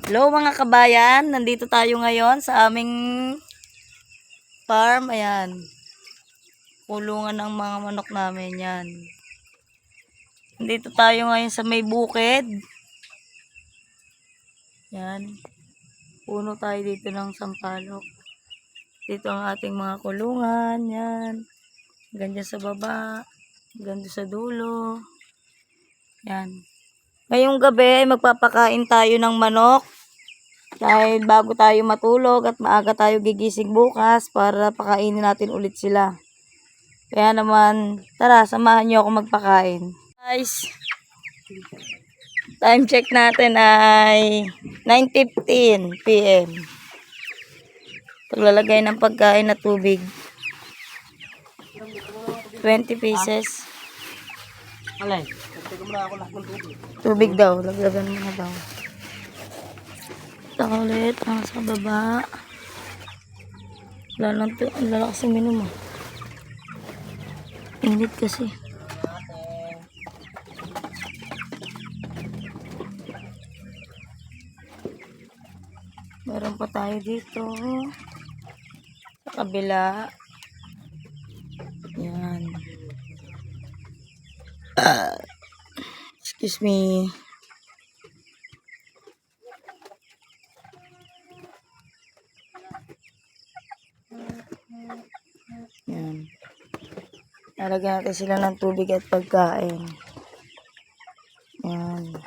Hello mga kabayan, nandito tayo ngayon sa aming farm. Ayan, kulungan ng mga manok namin yan. Nandito tayo ngayon sa may bukid. Yan, puno tayo dito ng sampalok. Dito ang ating mga kulungan. Yan, ganda sa baba, ganda sa dulo. Yan. Ngayong gabi ay magpapakain tayo ng manok. Dahil bago tayo matulog at maaga tayo gigising bukas para pakainin natin ulit sila. Kaya naman, tara, samahan nyo ako magpakain. Guys, time check natin ay 9:15 PM. Paglalagay ng pagkain na tubig. 20 pieces. Alay, teka muna ako lahat ng tubig. Tubig daw, laglagan mo na daw. Taka ulit, sa baba. Wala kasi minum. Init kasi. Meron pa tayo dito. Sa kabila. Yan. Excuse me. Yan. Nalagyan natin sila ng tubig at pagkain. Yan.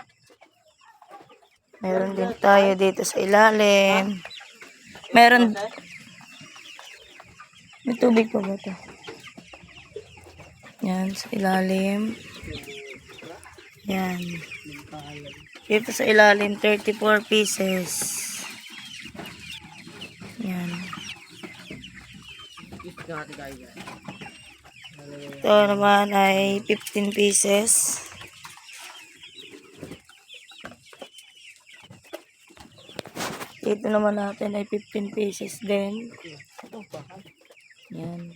Meron din tayo dito sa ilalim. Meron. May tubig pa ba ito? Yan, sa ilalim. Yan. Dito sa ilalim, 34 pieces. Yan. Ito naman ay 15 pieces. Dito naman natin ay 15 pieces din. Yan.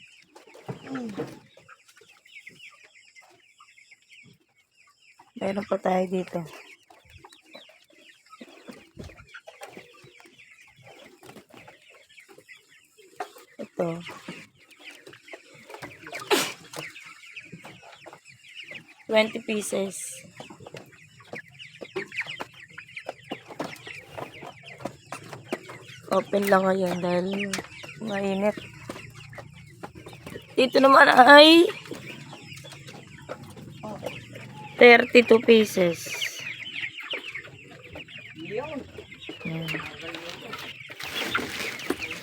Meron pa tayo dito. Ito. $20 pieces. Open lang ngayon dahil mainit. Dito naman ay 32 pieces. Yan.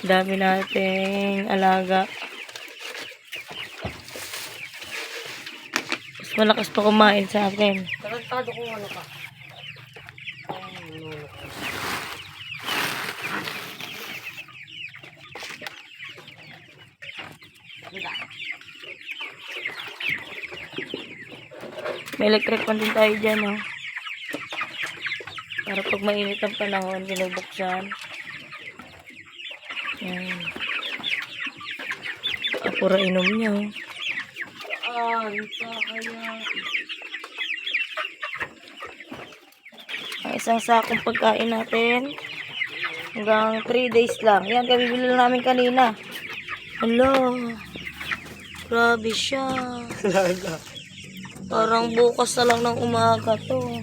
Dami nating alaga. Mas malakas pa kumain sa akin. Tarantado kung ano ka. May electric pan din tayo dyan, oh. Para pag mainit ang panahon, binubuksan. Yan. Pura inom niya, oh. Ang isang sakong pagkain natin hanggang 3 days lang. Yan, kabibili lang namin kanina. Hello. Grabe siya. Parang bukas na lang ng umaga to.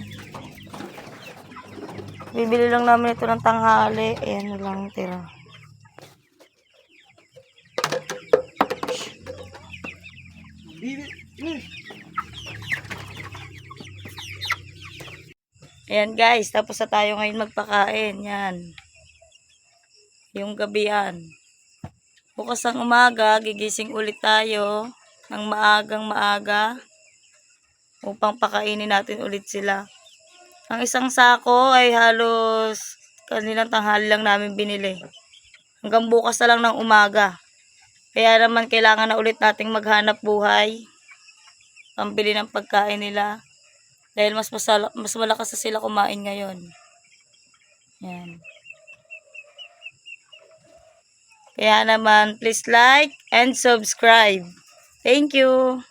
Bibili lang namin ito ng tanghali. Ayan na lang tira. Ayan guys, tapos na tayo ngayon magpakain. Yan. Yung gabihan. Bukas ang umaga, gigising ulit tayo ng maagang maaga upang pakainin natin ulit sila. Ang isang sako ay halos kaninang tanghali lang namin binili. Hanggang bukas na lang ng umaga. Kaya naman kailangan na ulit nating maghanap buhay. Pambili ng pagkain nila. Dahil mas malakas na sila kumain ngayon. Yan. Kaya naman, please like and subscribe. Thank you.